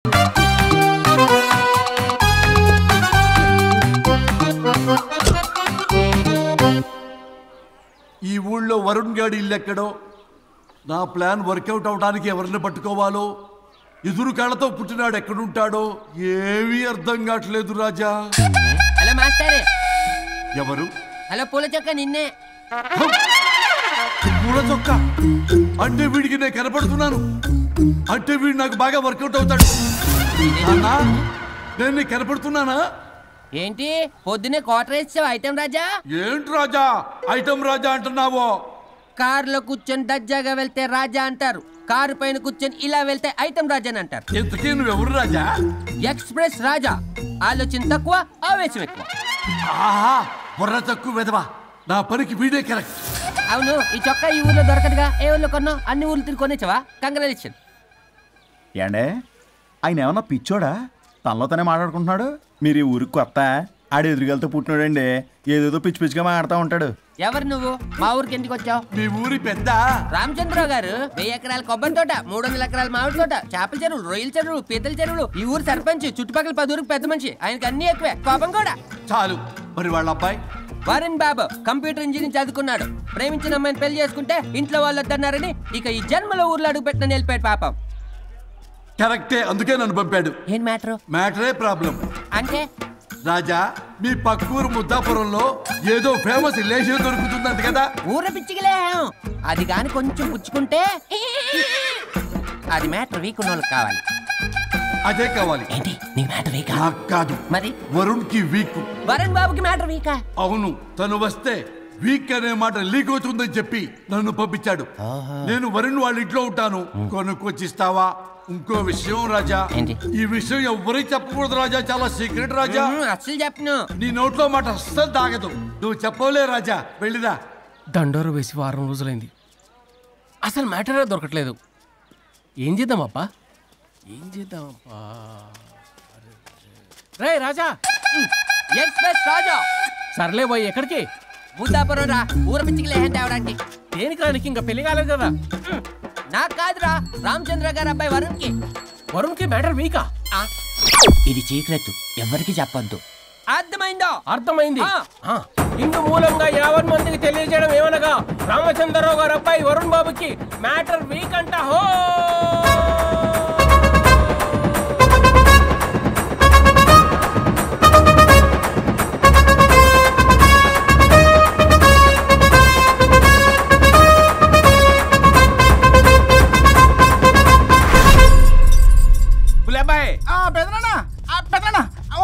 ఈ ఊళ్ళో వరుణ్ గాడి ఇల్లు ఎక్కడో, నా ప్లాన్ వర్కౌట్ అవడానికి ఎవరిని పట్టుకోవాలో, ఎదురు కాళ్ళతో పుట్టినాడు ఎక్కడుంటాడో ఏమీ అర్థం కావట్లేదు రాజా. Hello master. ఎవరు? హలో పూల చొక్క నిన్నే. పూల చొక్క అంటే వీడికి నేను కనపడుతున్నాను, అంటే వీడు నాకు బాగా వర్కౌట్ అవుతాడు. నేను నీకు కనపడుతున్నానా? ఏంటి పొద్దునే క్వార్టర్ వేసావు ఐటమ్ రాజా? ఏంటి రాజా ఐటమ్ రాజా అంటున్నావో? కారులో కూర్చొని దర్జాగా వెళ్తే రాజా అంటారు, కారు పైన కూర్చొని ఇలా వెళ్తే ఐటమ్ రాజా అని అంటారు. ఇంతకీ నువ్వెవరు రాజా? ఎక్స్ప్రెస్ రాజా. ఆలోచన తక్కువ, ఆవేశం ఎక్కువ. ఆహా, బుర్ర తక్కువ వెదవా. నా పనికి వీడే కరెక్ట్. అవును, ఈ చొక్కా ఈ ఊర్లో దొరకదుగా, ఏ ఊర్లో కొన్నావు? అన్ని ఊర్లు తిరిగి కొనేచ్చావా? కంగ్రాచులేషన్. ఏండే ఆయన ఏమన్నా పిచ్చోడా? తనలో తనే మాట్లాడుకుంటున్నాడు. మీరు ఈ ఊరికి కొత్త, ఆడు ఎదురుగలతో పుట్టినాడండి, ఏదేదో పిచ్చి పిచ్చిగా మాట్లాడుతూ ఉంటాడు. ఎవరు నువ్వు? మా ఊరికి ఎందుకు వచ్చావు? మీ ఊరి పెద్ద రామచంద్రరావు గారు 1000 ఎకరాల కొబ్బరి తోట, 300 ఎకరాల మామిడి తోట, చేపల చెరువులు, రొయ్యల చెరువులు, పీతల చెరువులు, ఈ ఊరు సర్పంచ్, చుట్టుపక్కల 10 ఊరికి పెద్ద మనిషి. ఆయనకి అన్ని ఎక్కువే, కోపం కూడా. చాలు. మరి వాళ్ళ అబ్బాయి వరుణ్ బాబు కంప్యూటర్ ఇంజనీరింగ్ చదువుకున్నాడు. ప్రేమించిన అమ్మాయిని పెళ్లి చేసుకుంటే ఇంట్లో వాళ్ళు వద్దన్నారని ఇక ఈ జన్మలో ఊర్లో అడుగు పెట్టిన నిలిపాడు పాపం. కరెక్టే, అందుకే నన్ను పంపాడు. ఏం మ్యాటర్? మ్యాటరే ప్రాబ్లం. అంటే రాజా, మీ పక్కూరు ముద్దాపురంలో ఏదో ఫేమస్ రిలేషన్ దొరుకుతుందంట కదా? ఊర పిచ్చికిలే, అది కాని కొంచెం పుచ్చుకుంటే అది మ్యాటర్ వీక్ ఉన్న వాళ్ళకి కావాలి. అదే కావాలి. ఏంటి నీ మ్యాటర్ వీకా? నాకు కాదు, మరి వరుణ్ కి వీక్. వరుణ్ బాబుకి మ్యాటర్ వీకా? అవును, తను వస్తే వీక్ అనే మాట లీక్ అవుతుందని చెప్పి నన్ను పంపించాడు. నేను వరుణ్ వాళ్ళ ఇంట్లో ఉంటాను, కొనుక్కొచ్చిస్తావా? ఇంకో విషయం రాజా, ఈ విషయం ఎవరికి చెప్పకూడదు రాజా, చాలా సీక్రెట్ రాజా. అస్సలు చెప్పను. నీ నోట్లో మాట అస్సలు తాగదు. నువ్వు చెప్పవలే రాజా, వెళ్ళిరా. దండోరు వేసి వారం రోజులైంది, అసలు మ్యాటరే దొరకట్లేదు. ఏం చేద్దామప్పా? రే రాజా. ఎక్స్ప్రెస్ రాజా. సర్లే పోయి ఎక్కడికి? ముద్దాపురం రా, ఊర పిచ్చికిలే హ్యాండ్ అవడానికి. దేనికి రానికి? ఇంకా పెళ్లి కాలేదు కదా. నాకు కాదురా, రామచంద్ర గారు అబ్బాయి వరుణ్ కి. వరుణ్ కి మ్యాటర్ వీకా? ఇది సీక్రెట్, ఎవరికి చెప్పొద్దు. అర్థమైందో? అర్థమైంది. ఇందు మూలంగా 50 మందికి తెలియజేయడం ఏమనగా, రామచంద్రరావు గారు అబ్బాయి వరుణ్ బాబుకి మ్యాటర్ వీక్ అంట. హో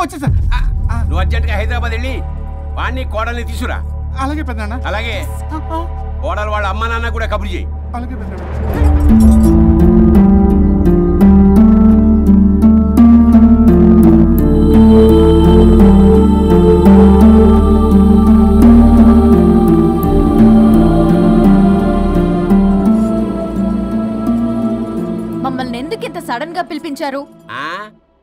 వచ్చేసా. నువ్వు అర్జెంట్గా హైదరాబాద్ వెళ్ళి వాణ్ణి కోడల్ని తీసుకురా. అలాగే పెద్దనా. అలాగే కోడలు వాళ్ళ అమ్మ నాన్న కూడా కబురు చేయి. అలాగే పెద్దనా. మమ్మల్ని ఎందుకు ఇంత సడన్ గా పిలిపించారు?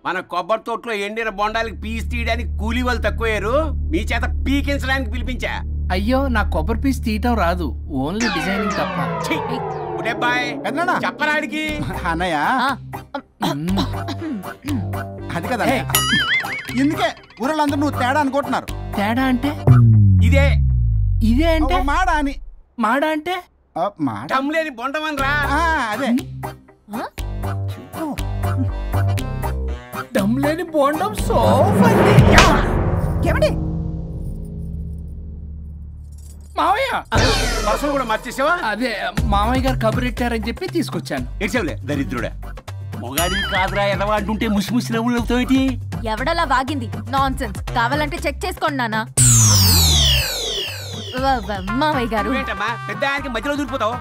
మన కొబ్బరి తోటలో ఎండిన బొండాలకి పీస్ తీయడానికి కూలీ వాళ్ళు తక్కువయ్యారు, మీ చేత పీకించడానికి పిలిపించా. అయ్యో, నా కొబ్బరి పీస్ తీయటం రాదు, ఓన్లీ డిజైనింగ్ తప్ప. చెప్పరాడికి. అన్నయ్య అది కదా, ఇందుకే ఊరలందరూ నువ్వు తేడా అనుకుంటున్నారు. తేడా అంటే ఇదే ఇదే అంటే మాడ అని. మాడ అంటే టమ్లేని బొండమని రా. అదే దమ్లేని బోండం. ఏమండి మావయ్య పర్సలు కూడా మార్చేసావా? అదే మామయ్య గారు కబురెట్టారని చెప్పి తీసుకొచ్చాను. ఏడ్చావులే దరిద్రుడా. మొగాడి కాదురా ఎదవా అంటుంటే ముసి ముసి నవ్వులు అవుతావేటి? ఎవడలా వాగింది? Nonsense. కావాలంటే చెక్ చేసుకోండి నాన్న. మామయ్య గారు ఏంటమ్మా పెద్ద ఆయనకి మధ్యలో దూరిపోతావు?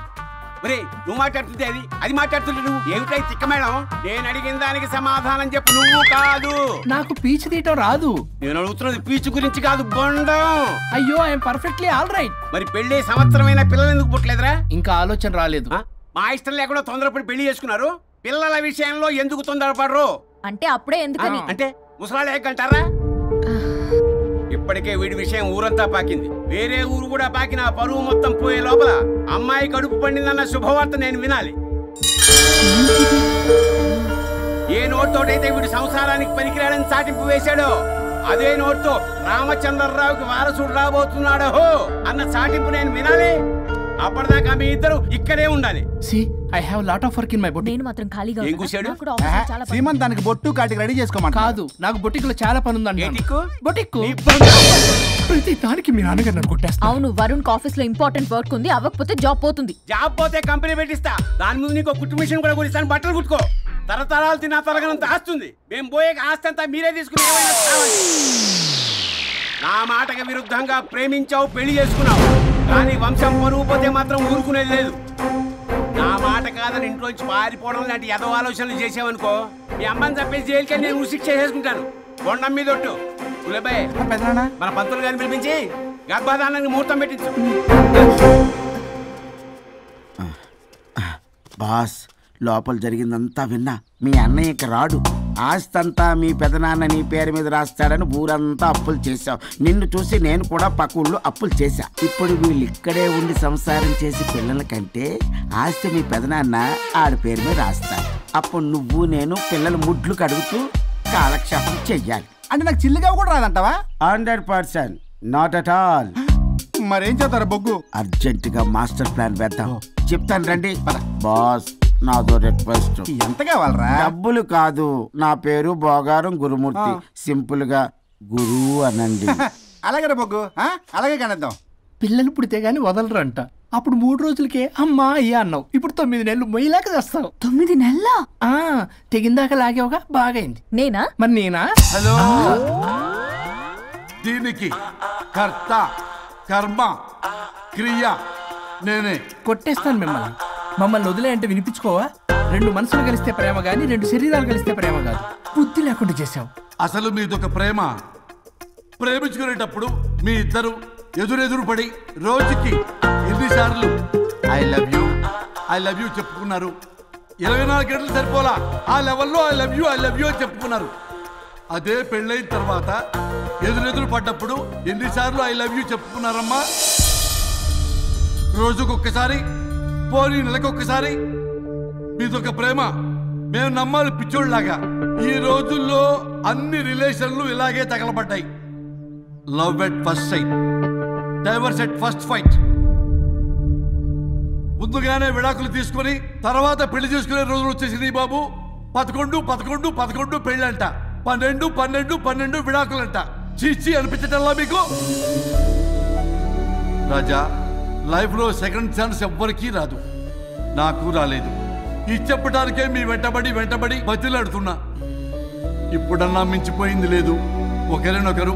ఒరే, నువ్వు మాట్లాడుతుంటే అది అది మాట్లాడుతుంటే నువ్వు ఏమిటై తిక్క మేడం? నేను అడిగిన దానికి సమాధానం చెప్పు. నువ్వు కాదు. నాకు పీచు తీయటం రాదు. నేను అడుగుతున్నది పీచు గురించి కాదు, బొండం. అయ్యో, ఐఎమ్ పర్ఫెక్ట్లీ ఆల్ రైట్. మరి పెళ్లి సంవత్సరమైన పిల్లలు ఎందుకు పుట్టలేదురా? ఇంకా ఆలోచన రాలేదు. మా ఇష్టం లేకుండా తొందరపడి పెళ్లి చేసుకున్నారు. పిల్లల విషయంలో ఎందుకు తొందరపడరు? అంటే అప్పుడే ఎందుకని? అంటే ముసలాళ్ళు ఏకంటారా? ఇప్పటికే వీడి విషయం ఊరంతా పాకింది. వేరే ఊరు కూడా పాకిన పరువు మొత్తం పోయే లోపల అమ్మాయి కడుపు పండిందన్న శుభవార్త నేను వినాలి. ఏ నోట్తోటైతే వీడు సంసారానికి పనికిరాడని చాటింపు వేశాడో అదే నోట్తో రామచంద్రరావుకి వారసుడు రాబోతున్నాడో అన్న చాటింపు నేను వినాలి. అప్పటిదాకా మీ ఇద్దరు ఇక్కడే ఉండాలి. I have lot of work in my boutique. నేను మాత్రం ఖాళీగా ఏం కూశాడు? నాకు కూడా ఆఫీస్లో చాలా పని. సీమన్ దానికి బొట్టు కాటికి రెడీ చేసుకోమంట. కాదు, నాకు బొటిక్ లో చాలా పని ఉందండి. ఏటిక్కు? బొటిక్ నీ బంగారం. ప్రతి దానికి మీ నాన్నగారు నన్ను కొట్టేస్తారు. అవును, వరుణ్ ఆఫీస్ లో ఇంపార్టెంట్ వర్క్ ఉంది, అవ్వకపోతే జాబ్ పోతుంది. జాబ్ పోతే కంపెనీ పెట్టిస్తా. దాని ముందు నీకు కుట్టు మిషన్ కూడా కొనిస్తాను. బట్టలు కుట్టుకో. తరతరాలు తిన్నా తరగనంత ఆస్తుంది. మేము పోయే ఆస్తి అంతా మీరే తీసుకుని ఏమైనా కావాలి. నా మాటకి విరుద్ధంగా ప్రేమించావు, పెళ్లి చేసుకున్నావు, కానీ వంశం పరువు పోతే మాత్రం ఊరుకునేది లేదు. నా మాట కాదని ఇంట్లోంచి పారిపోవడం లాంటి ఎదవ ఆలోచనలు చేసావనుకో, మీ అమ్మని చంపేసి జైలుకి నేను శిక్ష చేసుకుంటాను. కొండం మీద ఒట్టు. కులబాయ్, మన పంతులు గారిని పిలిపించి గర్భధానానికి ముహూర్తం పెట్టించు. బాస్, లోపల జరిగిందంతా విన్నా. మీ అన్నయ్యకి రాడు, ఆస్తంతా మీ పెదనాన్న నీ పేరు మీద రాస్తాడని ఊరంతా అప్పులు చేశావు. నిన్ను చూసి నేను కూడా పక్క ఊళ్ళో అప్పులు చేశా. ఇప్పుడు వీళ్ళు ఇక్కడే ఉండి సంసారం చేసి పిల్లల కంటే ఆస్తి మీ పెదనాన్న ఆడి పేరు మీద రాస్తాడు. అప్పుడు నువ్వు నేను పిల్లల ముడ్లు కడుగుతూ కాలక్షేపం చెయ్యాలి. అంటే నాకు చిల్లిగా కూడా రాదంటావా? 100%, నాట్ అట్ ఆల్. మరేం చేస్తారా బొగ్గు? అర్జెంటుగా మాస్టర్ ప్లాన్ వేద్దాం. చెప్తాను రండి. బాస్, నాదో రిక్వెస్ట్. ఎంత కావాలరా? డబ్బులు కాదు, నా పేరు బోగారం గురుమూర్తి. సింపుల్ గా గురు అనండి. అలాగే బొగ్గు, అలాగే కనేద్దాం. పిల్లలు పుడితే గానీ వదలరు అంట. అప్పుడు 3 రోజులకే అమ్మా అయ్యా అన్నావు. ఇప్పుడు 9 నెలలు మొయ్యలాగా చేస్తావు. 9 నెలల తెగిందాక లాగేవగా బాగైంది. నేనా? మరి నేనా? హలో, దీనికి కర్త కర్మ క్రియ నేనే. కొట్టేస్తాను మిమ్మల్ని. మమ్మల్ని వదిలే అంటే వినిపించుకోవా? 2 మనసులు కలిస్తే ప్రేమ గాని 2 శరీరాలు కలిస్తే ప్రేమ కాదు. బుద్ధి లేకుండా చేసావు. అసలు మీదొక ప్రేమ. ప్రేమించుకునేటప్పుడు మీ ఇద్దరు ఎదురెదురు పడి రోజుకి ఎన్నిసార్లు ఐ లవ్ యూ చెప్పుకున్నారు? 24 గంటలు సరిపోలా. ఆ లెవెల్లో ఐ లవ్ యూ అని చెప్పుకున్నారు. అదే పెళ్ళైన తర్వాత ఎదురెదురు పడ్డప్పుడు ఎన్నిసార్లు ఐ లవ్ యూ చెప్పుకున్నారమ్మా? రోజుకొక్కసారి, పోనీ నెలకొక్కసారి. మీదొక ప్రేమ. మేము నమ్మాలి పిచ్చోళ్ళలాగా. ఈ రోజుల్లో అన్ని రిలేషన్లు ఇలాగే తగలబడ్డాయి. Love at first sight, divorce at first fight. ముందుగానే విడాకులు తీసుకొని తర్వాత పెళ్లి చేసుకునే రోజులు వచ్చేసింది బాబు. 11 పెళ్ళంట, 12 విడాకులంట. చీచి అనిపించటల్లా మీకు? రాజా, లైఫ్లో సెకండ్ ఛాన్స్ ఎవ్వరికీ రాదు. నాకు రాలేదు. ఈ చెప్పడానికే మీ వెంటబడి బతిలాడుతున్నా. ఇప్పుడన్నా మించిపోయింది లేదు. ఒకరినొకరు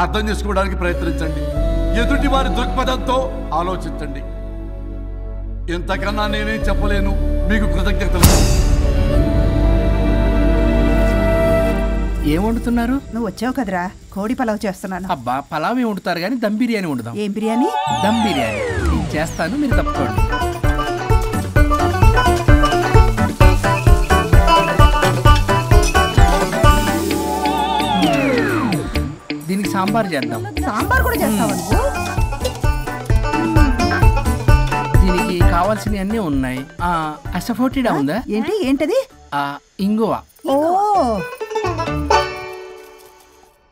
అర్థం చేసుకోవడానికి ప్రయత్నించండి. ఎదుటి వారి దృక్పథంతో ఆలోచించండి. ఎంతకన్నా నేనేం చెప్పలేను. మీకు కృతజ్ఞతలు. ఏం వండుతున్నారు? నువ్వు వచ్చావు కదరా, కోడి పలావ్ చేస్తున్నాను. అబ్బా, పలావ్ ఏం వండుతారు కానీ దమ్ బిర్యానీ వండుదాం. ఏం బిర్యానీ? దమ్ బిర్యానీ. నేను చేస్తాను, మీరు తప్పుకోండి. దీనికి సాంబార్ చేద్దాం. సాంబార్ కూడా చేస్తావా నువ్వు? దీనికి కావాల్సినవి అన్నీ ఉన్నాయి. అసఫోటిడా ఉందా? ఏంటది? ఇంగువ. ఓ,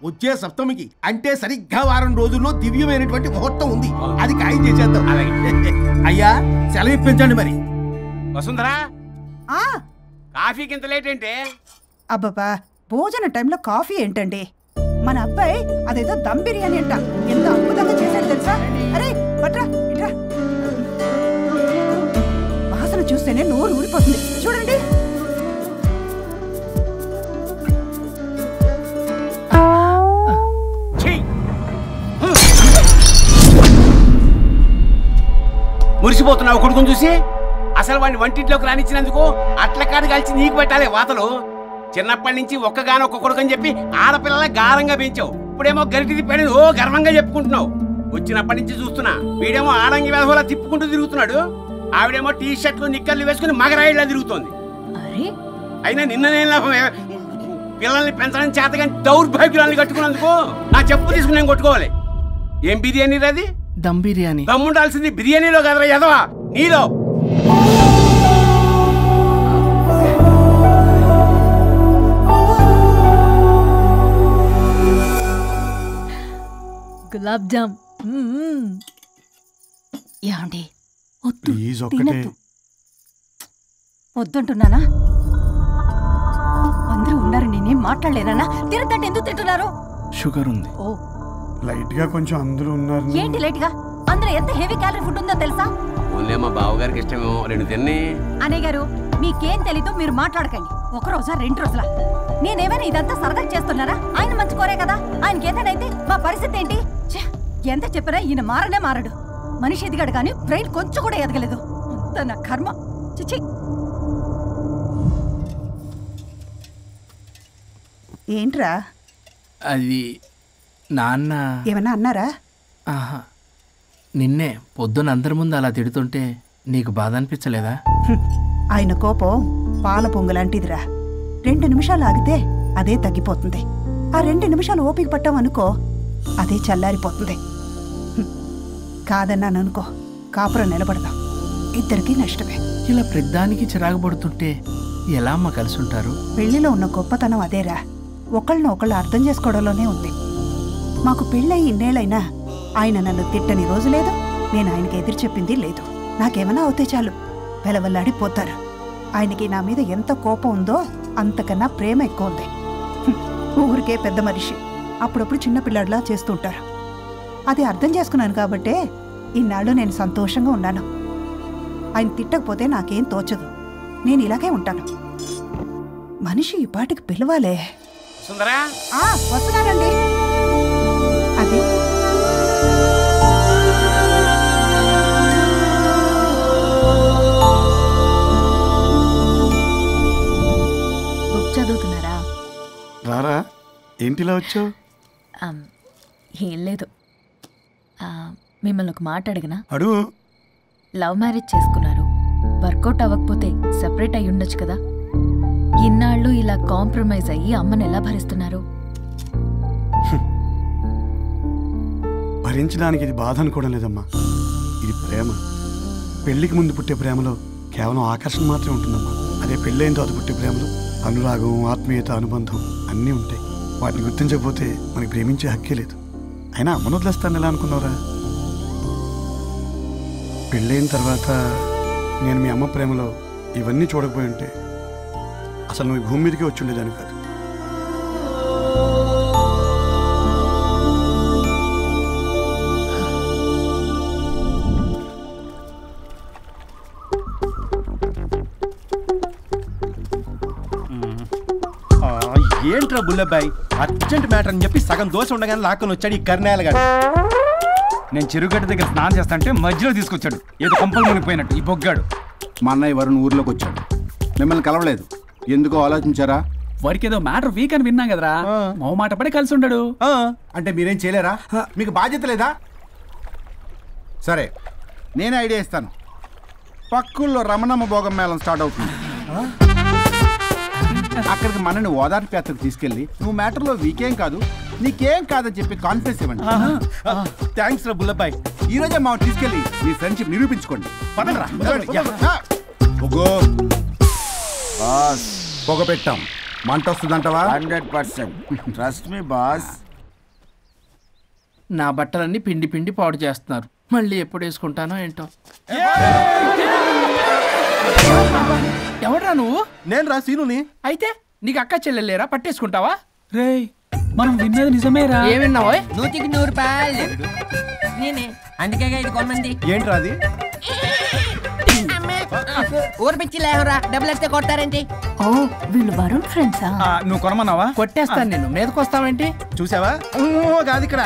వచ్చే సప్తమికి అంటే సరిగ్గా వారం రోజుల్లో దివ్యమైనటువంటి ముహూర్తం ఉంది. అది ఖాయం చేసేద్దాం. అయ్యా, సెలవు ఇప్పించండి మరి. వసుంధరా, కాఫీకి ఇంత లేట్ ఏంటే? అబ్బబ్బా, భోజన టైంలో కాఫీ ఏంటండి? మన అబ్బాయి అదేదో దమ్ బిర్యానీ అంట, ఎంత అద్భుతంగా చేశాడు తెలుసా? అరే పట్రా, ఇట్రా. వాసన చూస్తేనే నోరు ఊరిపోతుంది. చూడండి. మురిసిపోతున్నావు కొడుకుని చూసి? అసలు వాడిని వంటింట్లోకి రానిచ్చినందుకు అట్ల కాడు కలిసి నీకు పెట్టాలి వాతలు. చిన్నప్పటి నుంచి ఒక్కగానొక్క కొడుకు అని చెప్పి ఆడపిల్లల గారంగా పెంచావు. ఇప్పుడేమో గరిటి తిప్పాడు ఓ గర్వంగా చెప్పుకుంటున్నావు. వచ్చినప్పటి నుంచి చూస్తున్నా, వీడేమో ఆడంగి వేధవలా తిప్పుకుంటూ తిరుగుతున్నాడు. ఆవిడేమో టీ షర్ట్లు నిక్కర్లు వేసుకుని మగరాయిలా తిరుగుతోంది. అయినా నిన్న నేను పిల్లల్ని పెంచడం చేతగాని దౌర్భాగ్యురాన్ని కట్టుకున్నందుకు నా చెప్పు తీసుకుని నేను కొట్టుకోవాలి. ఏం బిర్యానీ అది? దమ్ బిర్యానీ. దమ్ముండాల్సింది బిర్యానీలో కదరా ఎదవా, నీలో. గులాబ్ జామ్. ఏమండి వద్దు, ప్లీజ్ ఒక్కటే. తినొద్దు. వద్దంటున్నానా? అందరూ ఉన్నారు, నేనేం మాట్లాడలేనా? తినద్దంటే ఎందుకు తింటున్నారు? షుగర్ ఉంది. ఓ లైట్ గా కొంచెం అందరూ ఉన్నారు. ఏంటి లేట్ గా? అందులో ఎంత హెవీ క్యాలరీ ఫుడ్ ఉందో తెలుసా? ఓన్లీ మా బావగారికి ఇష్టమేమో 2 తిన్ని. అన్నయ్య గారు, మీకేం తెలీదు, మీరు మాట్లాడకండి. 1 రోజా 2 రోజులా? నేనేమైనా ఇదంతా సరదా చేస్తున్నారా? ఆయన మంచి కోరే కదా. ఆయనకి ఏదైతే మా పరిస్థితి ఏంటి? ఛే, ఎంత చెప్పినా ఈయన మారనే మారడు. మనిషి ఎదిగాడు కానీ బ్రెయిన్ కొంచెం కూడా ఎదగలేదు. అంత నా కర్మ. చిచి. ఏంట్రా? అది నాన్న. ఏమన్నా అన్నారా? ఆహా, నిన్నే పొద్దున అందరి ముందు అలా తిడుతుంటే నీకు బాధ అనిపించలేదా? ఆయన కోపం పాల పొంగులాంటిదిరా. 2 నిమిషాలు ఆగితే అదే తగ్గిపోతుంది. ఆ 2 నిమిషాలు ఓపిక పట్టామనుకో, అదే చల్లారిపోతుంది. కాదన్నాననుకో, కాపురం నిలబడదాం. ఇద్దరికీ నష్టమే. ఇలా ప్రతిదానికి చిరాకు పడుతుంటే ఎలా అమ్మ కలిసి ఉంటారు? పెళ్లిలో ఉన్న గొప్పతనం అదేరా. ఒకళ్ళని ఒకళ్ళు అర్థం చేసుకోవడంలోనే ఉంది. మాకు పెళ్ళయి ఇన్నేళ్ళైనా ఆయన నన్ను తిట్టని రోజు లేదు, నేను ఆయనకి ఎదురు చెప్పింది లేదు. నాకేమైనా అవుతే చాలు వెలవల్లాడిపోతారు. ఆయనకి నా మీద ఎంత కోపం ఉందో అంతకన్నా ప్రేమ ఎక్కువ ఉంది. ఊరికే పెద్ద మనిషి, అప్పుడప్పుడు చిన్నపిల్లాడిలా చేస్తుంటారు. అది అర్థం చేసుకున్నాను కాబట్టే ఇన్నాళ్ళు నేను సంతోషంగా ఉన్నాను. ఆయన తిట్టకపోతే నాకేం తోచదు. నేను ఇలాగే ఉంటాను. మనిషి ఈ పాటికి పిలవాలే. సుందరా, వస్తున్నానండి. అది బుక్ చదువుతున్నారా? రారా, ఏంటిలా వచ్చావు? ఏం లేదు, మిమ్మల్ని ఒక మాట అడిగినా? అడుగు. లవ్ మ్యారేజ్ చేసుకున్నారు, వర్కౌట్ అవ్వకపోతే సెపరేట్ అయ్యి ఉండొచ్చు కదా. ఇన్నాళ్ళు ఇలా కాంప్రమైజ్ అయ్యి అమ్మని ఎలా భరిస్తున్నారు? భరించడానికి ఇది బాధ అనుకోవడం లేదమ్మా, ఇది ప్రేమ. పెళ్లికి ముందు పుట్టే ప్రేమలో కేవలం ఆకర్షణ మాత్రమే ఉంటుందమ్మా. అదే పెళ్ళైన తర్వాత పుట్టే ప్రేమలో అనురాగం, ఆత్మీయత, అనుబంధం అన్నీ ఉంటాయి. వాటిని గుర్తించకపోతే మనకి ప్రేమించే హక్కే లేదు. అయినా అమ్మను వదిలేస్తాను ఎలా అనుకున్నావురా? పెళ్ళైన తర్వాత నేను మీ అమ్మ ప్రేమలో ఇవన్నీ చూడకపోయి ఉంటే అసలు నువ్వు భూమి మీదకే వచ్చి ఉండేదాన్ని కాదు. ఏంట్రా బుల్లబ్బాయి, అర్జెంట్ మ్యాటర్ అని చెప్పి సగం దోశ ఉండగానే లాక్కొని వచ్చాడు ఈ కర్ణాల గారు. నేను చెరుగడ్డ దగ్గర స్నానం చేస్తాంటే మధ్యలో తీసుకొచ్చాడు, ఏదో కంపలు మునిగిపోయినట్టు ఈ బొగ్గాడు. మా అన్నయ్య వరుణ్ ఊర్లోకి వచ్చాడు, మిమ్మల్ని కలవలేదు. ఎందుకో ఆలోచించారా? వారికి ఏదో మ్యాటర్ వీక్ అని విన్నాం కదరా, మో మాట పడి కలిసి ఉండడు. అంటే మీరేం చేయలేరా? మీకు బాధ్యత లేదా? సరే, నేను ఐడియా ఇస్తాను. పక్కుల్లో రమణమ్మ భోగం మేళం స్టార్ట్ అవుతుంది. అక్కడికి మనని ఓదార్పు యాత్రకు తీసుకెళ్ళి నువ్వు మ్యాటర్లో వీకేం కాదు, నీకేం కాదని చెప్పి కాన్ఫిడెన్స్ ఇవ్వండి. థ్యాంక్స్ రా బుల్లబ్బాయి. ఈ రోజే మా తీసుకెళ్ళి మీ ఫ్రెండ్షిప్ నిరూపించుకోండి. పదండ్రా. పొగ పెట్టాం, మంట వస్తుందంటవా? 100%. Trust me boss. నా బట్టలన్నీ పిండి పిండి పాడు చేస్తున్నారు. మళ్ళీ ఎప్పుడు వేసుకుంటానో ఏంటో. ఎవడ్రా నువ్వు? నేను రా సీనుని. అయితే నీకు అక్క చెల్లెలేరా, పట్టేసుకుంటావా? రేయ్, మనం విన్నది నిజమేరా? ఏ విన్నావో? 100కి 100 రూపాయలు నేనే, అందుకే ఇది కొమ్మంది. ఏంట్రా అది? ఊరు పిచ్చి లేవరా, డబ్బులు వస్తే కొడతారేంటి? ఓ, వీళ్ళు వరుణ్ ఫ్రెండ్సా? నువ్వు కొనమన్నావా? కొట్టేస్తాను నేను. మీదకొస్తావేంటి? చూసావా? కాదు ఇక్కడ.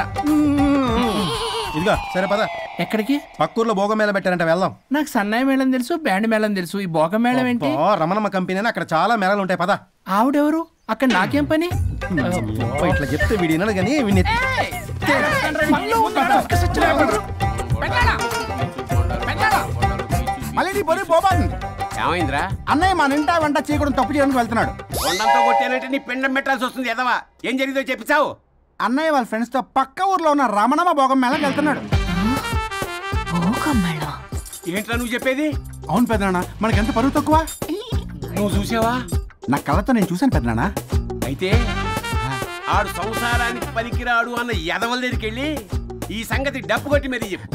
ఇదిగో సరే పద. ఎక్కడికి? పక్కూర్లో భోగం మేళ పెట్టారంట, వెళ్దాం. నాకు సన్నాయి మేళం తెలుసు, బ్యాండ్ మేళం తెలుసు, ఈ భోగం మేళం ఏంటి? రమణమ్మ కంపెనీ అని అక్కడ చాలా మేళలు ఉంటాయి, పద. ఆవిడెవరు? అక్కడ నాకేం పని? ఇట్లా చెప్తే వీడి వినడు కానీ వీడిని మళ్ళీ నీ పొరి పోబాను. ఏమైందిరా? అన్నయ్య మన ఇంటా వెంట చేయకూడదు, తప్పు చేయడానికి వెళ్తున్నాడు. కొండంతో కొట్టానంటే నీ పిండం పెట్టాల్సి వస్తుంది ఎదవా. ఏం జరిగిందో చెప్పిచావు? అన్నయ్య వాళ్ళ ఫ్రెండ్స్ తో పక్క ఊర్లో ఉన్న రమణమ్మ భోగం మేళకి వెళ్తున్నాడు. ఏంట్రా నువ్వు చెప్పేది? అవును పెద్దనాన్న, మనకి ఎంత పరువు తక్కువ. నువ్వు చూసావా? నా కళ్ళతో నేను చూశాను పెద్దనాన్న. అయితే ఆడు సంసారానికి పనికిరాడు అన్న ఎదవల దగ్గరికి వెళ్ళి ఈ సంగతి డబ్బు కొట్టి మరీ చెప్పు.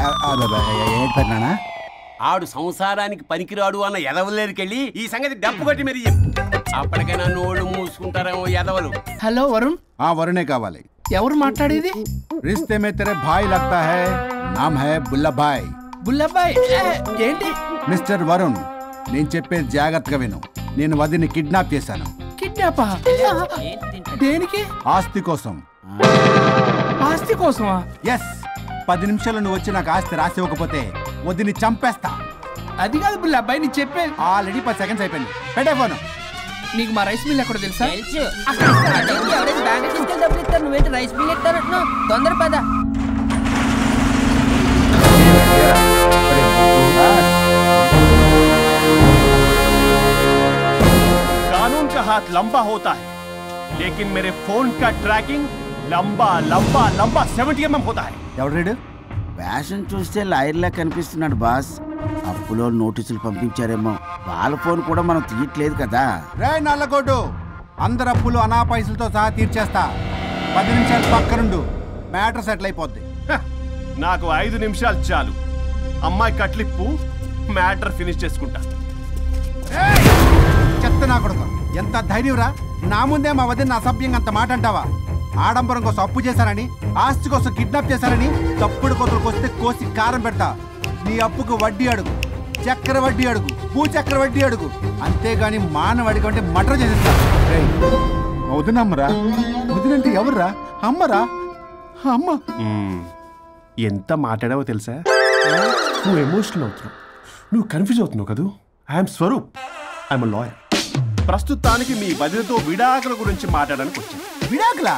ఏంటన్నా ఆడు సంసారానికి పనికిరాడు అన్న ఎదవలేరికెళ్ళి ఈ సంగతి డబ్బు కొట్టి మరీ చెప్పు. అప్పటికైనా నోళ్ళు మూసుకుంటారేమో ఎదవలు. హలో వరుణ్. వరుణే కావాలి. ఎవరు మాట్లాడేది? रिश्ते में तेरे भाई लगता है, नाम है बुल्ला भाई. బుల్లబ్బాయ్ ఏంటి? మిస్టర్ వరుణ్, నేను చెప్పేది జాగ్రత్తగా విను. నేను వదిని కిడ్నాప్ చేశాను. కిడ్నాపా? దేనికి? ఆస్తి కోసం. ఆస్తి కోసమా? ఎస్. 10 నిమిషాలు నువ్వు వచ్చి నాకు ఆస్తి రాసి ఇవ్వకపోతే వదిని చంపేస్తా. అది కాదు బుల్లబ్బాయ్, నీ చెప్పేది. ఆల్రెడీ 10 సెకండ్స్ అయిపోయింది. పెట్టే ఫోను. నీకు మా రైస్ మిల్ ఎక్కడ తెలుసా? తెలుసు. ఎవరైనా బ్యాంక్ తీసుకెళ్ళి డబ్బులు ఇస్తారు, నువ్వేంటి రైస్ మిల్ ఇస్తానంటున్నావు? తొందర పద. कानून का हाथ लंबा होता है, लेकिन मेरे फोन का ट्रैकिंग लंबा लंबा लंबा 70 mm होता है. ఎవడు ఫ్యాషన్ చూస్తే లాయర్లా కనిపిస్తున్నాడు బాస్. అప్పులో నోటీసులు పంపించారేమో, వాళ్ళ ఫోన్ కూడా మనం తీయట్లేదు కదా. రే నల్లగోడు, అందరు అప్పులు అనా పైసలతో సహా తీర్చేస్తా. 10 నిమిషాలు పక్కనుండు, మ్యాటర్ సెటిల్ అయిపోద్ది. నాకు 5 నిమిషాలు చాలు. అమ్మాయి కట్లిప్పు, మ్యాటర్ ఫినిష్ చేసుకుంటా. చెత్త నా కొడుకు, ఎంత ధైర్యంరా! నా ముందే మా వదిన అసభ్యంగా అంత మాట అంటావా? ఆడంబరం కోసం అప్పు చేశారని, ఆస్తి కోసం కిడ్నాప్ చేశారని తప్పుడు కొత్తలకు వస్తే కోసి కారం పెడతా. నీ అప్పుకు వడ్డీ అడుగు, చక్కెర వడ్డీ అడుగు, భూచక్ర వడ్డీ అడుగు. అంతేగాని మానవ అడిగి అంటే మటర్ చేసేస్తా. వదినమ్మరా? వదినంటే ఎవర్రా? అమ్మరా? అమ్మ. ఎంత మాట్లాడావో తెలుసా? నువ్వు ఎమోషనల్ అవుతున్నావు, నువ్వు కన్ఫ్యూజ్ అవుతున్నావు కదూ. I'm Swaroop, I'm lawyer. ప్రస్తుతానికి మీ వదినతో విడాకుల గురించి మాట్లాడడానికి వచ్చాను. విడాకులా?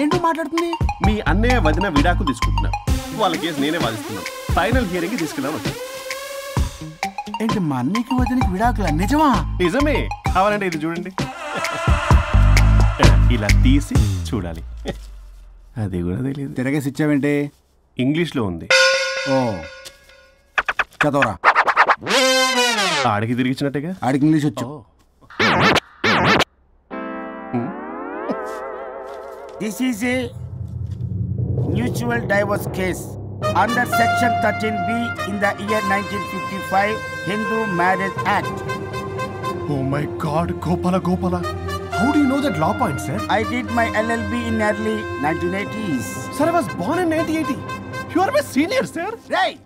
ఏంటో మాట్లాడుతుంది? మీ అన్నయ్య వదిన విడాకులు తీసుకుంటున్నారు. వాళ్ళ కేసు నేనే వాదిస్తున్నాను. ఫైనల్ హియరింగ్ తీసుకెళ్ళాను వచ్చాను. ఏంటి మా అన్నయ్యకి వదినకి విడాకులా? నిజమా? నిజమే. కావాలంటే ఇది చూడండి, ఇలా తీసి చూడాలి. అది కూడా తెలియదు. తిరగేసి ఇచ్చావేంటి? ఇంగ్లీష్లో ఉంది. ఓ చదవరా. ఆడికి తిరిగిచ్చినట్టుగా. ఆడికి ఇంగ్లీష్ వచ్చు. This is a mutual divorce case under section 13B in the year 1955 Hindu Marriage Act. Oh my God, Gopala. How do you know that law point, sir? I did my LLB in early 1980s. Sir, I was born in 1980. You are my senior, sir. Right.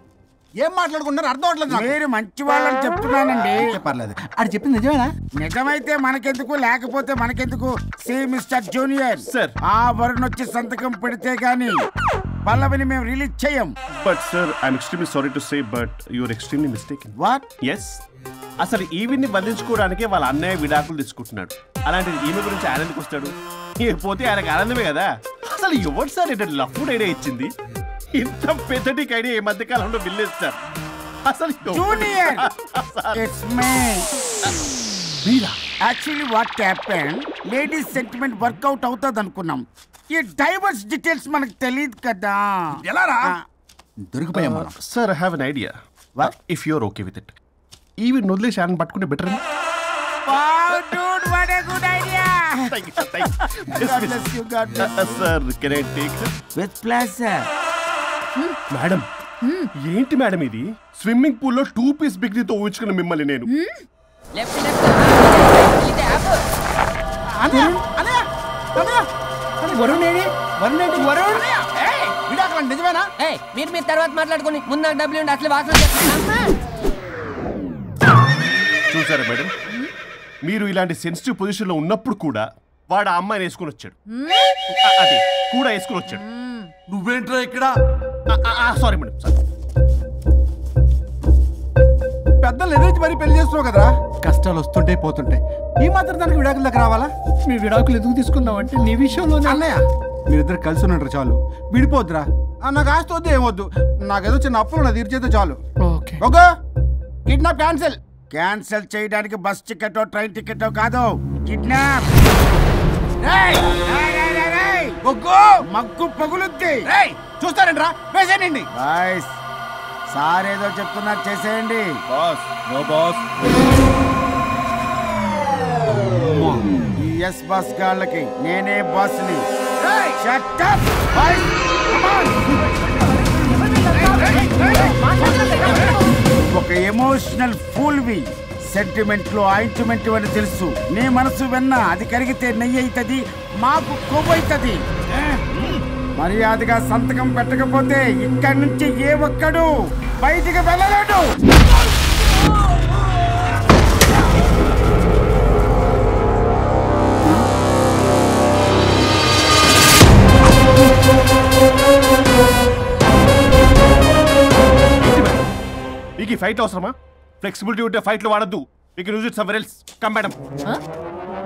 ఏం మాట్లాడుకుంటున్నారు అర్థం అవట్లేదు. మీరు మంచి వాళ్ళని చెప్తున్నానండి. పర్లేదు. అది చెప్పింది నిజమేనా? నిజమైతే మనకెందుకు, లేకపోతే మనకెందుకు? సి మిస్టర్ జూనియర్ సార్, ఆ వరుణ్ వచ్చి సంతకం పెడితే గానీ పల్లవిని మేము రిలీజ్ చేయం. But sir, I'm extremely sorry to say, but you are extremely mistaken. What? Yes, అసలు ఈవిడ్ని బంధించుకోవడానికే వాళ్ళ అన్నయ్య విడాకులు తీసుకుంటున్నాడు. అలాంటిది ఈమె గురించి ఆయన ఎందుకు వస్తాడు? పోతే ఆయనకు ఆనందమే కదా. అసలు ఎవరు సార్ ఏంటంటే లఫ్డ్ ఐడియా ఇచ్చింది? ఇంత పెద్దటికి ఐడియా ఈ మధ్య కాలంలో విల్లేస్తారు. అసలు జూనియర్, ఇట్స్ మీ. మీరా? Actually what happen, ladies sentiment work out అవుతుంది అనుకున్నాం. ఈ డైవర్స్ డీటెయిల్స్ మనకు తెలియదు కదా. ఎలా రా? దొరికిపోయాం. Sir, I have an idea. If you are okay with it, ఈవిడ్ని వదిలేసి ఆయన పట్టుకుంటే better. Wow, dude, what a good idea. God bless you, God bless you. Sir, can I take her? With pleasure. Madam, ఏంటి madam ఇది? Swimming pool లో 2 piece బిగ్నీతో ఊహించుకున్న మిమ్మల్ని నేను. నిజమేనా? మీరు తర్వాత మాట్లాడుకుని ముందు నాకు డబ్బులు ఉండి అసలు వాసన చూసారా మేడం, మీరు ఇలాంటి సెన్సిటివ్ పొజిషన్ లో ఉన్నప్పుడు కూడా వాడు ఆ అమ్మాయిని వేసుకుని వచ్చాడు. అదే కూడా వేసుకుని వచ్చాడు. నువ్వేంట్రా ఇక్కడ? Sorry madam, sorry. పెద్దలు ఎదురు మరి పెళ్లి చేస్తున్నావు కదరా. కష్టాలు వస్తుంటే పోతుంటాయి, ఈ మాత్రం దానికి విడాకుల దగ్గర రావాలా? మీ విడాకులు ఎందుకు తీసుకున్నావు అంటే నీ విషయంలో. అన్నయ్య, మీరిద్దరు కలిసి ఉన్నట్టు చాలు, విడిపోద్దురా. నాకు ఆస్తి వద్దు, ఏమొద్దు. నాకేదో చిన్న అప్పులు నా తీర్చేస్తే చాలు. Okay okay, kidnap cancel. Cancel చేయడానికి బస్ టికెటో ట్రైన్ టికెటో కాదు, కిడ్నాప్. మగ్గు పగులుద్ది. చూస్తారండి రా, వేసేయండి. బాయ్స్, సార్ ఏదో చెప్తున్నారు, చేసేయండి. Boss, no boss. ఈ ఎస్ బాస్ గాళ్ళకి నేనే బాస్ని. ఒక ఎమోషనల్ ఫూల్వి సెంటిమెంట్ లో ఆయింట్మెంట్ అని తెలుసు. నీ మనసు వెన్న అది కరిగితే నెయ్యి అవుతుంది, మాకు కొవ్వు అవుతుంది. మర్యాదగా సంతకం పెట్టకపోతే ఇక్కడి నుంచి ఏ ఒక్కడు బయటికి వెళ్ళలేడు. మీకు ఈ ఫైట్ అవసరమా? ఫ్లెక్సిబిలిటీ ఉంటే ఫైట్లు వాడద్దు. You can use it somewhere else. Come madam.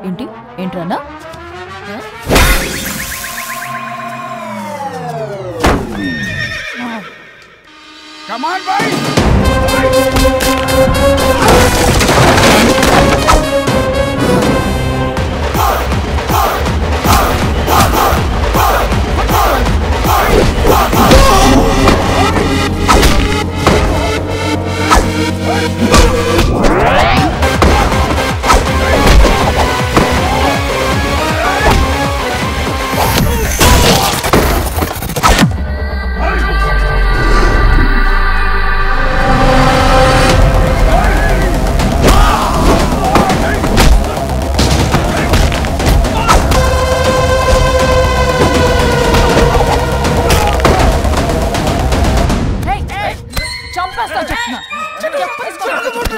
ఏంటి ఏంట్రన్నా? Come on, boys!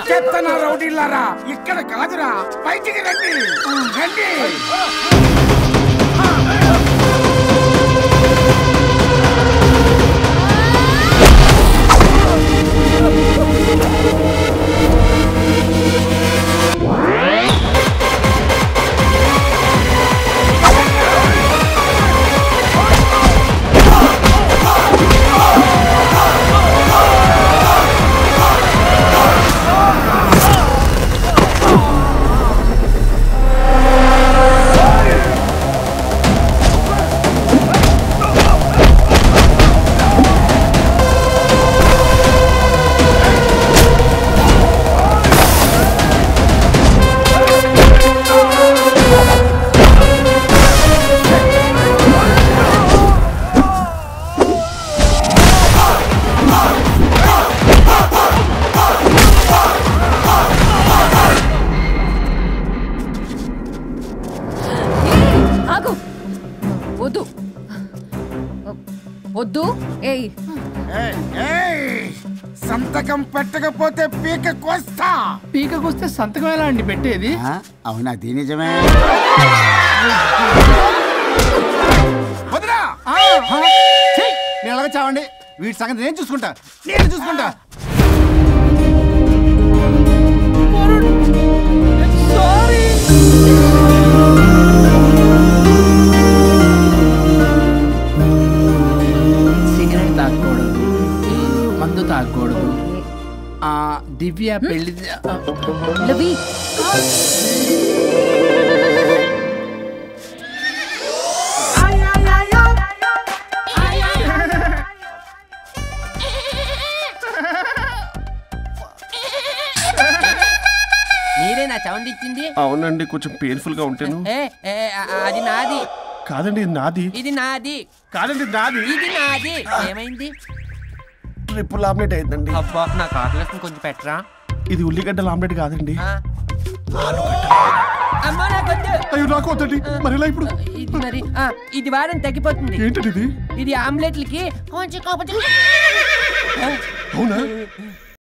చెత్తన రౌడీలారా, ఇక్కడ కాదురా, బయటికి రండి రండి. వద్దు. సంతకం పెట్టకపోతే పీక కోస్తా. పీక కోస్తే సంతకం ఎలా అండి పెట్టేది? అవునా? అది నిజమే. వదినా నేను ఎలాగ చావండి, వీటి సంగతి నేను చూసుకుంటా. సిగరెట్ తాగకూడదు, మందు తాగకూడదు. దివ్య పెళ్లి మీరేనా సౌండ్ ఇచ్చింది? అవునండి, కొంచెం పెయిన్ఫుల్ గా ఉంటాను. అది నాది కాదండి, నాది. ఇది నాది కాదండి, నాది. ఇది నాది. ఏమైంది? ట్రిపుల్ ఆమ్లెట్ అయిందండి. అబ్బా, నాకు ఆకలిస్తుంది, కొంచెం పెట్టరా. ఇది ఉల్లిగడ్డల ఆమ్లెట్ కాదండి. అమ్మా నాకొద్దు. అయ్యో నాకు వద్దండి. మరి ఇలా ఇప్పుడు ఇది మరి ఇది వారం తగ్గిపోతుంది. ఏంటది? ఇది ఆమ్లెట్లకి కొంచెం అవునా?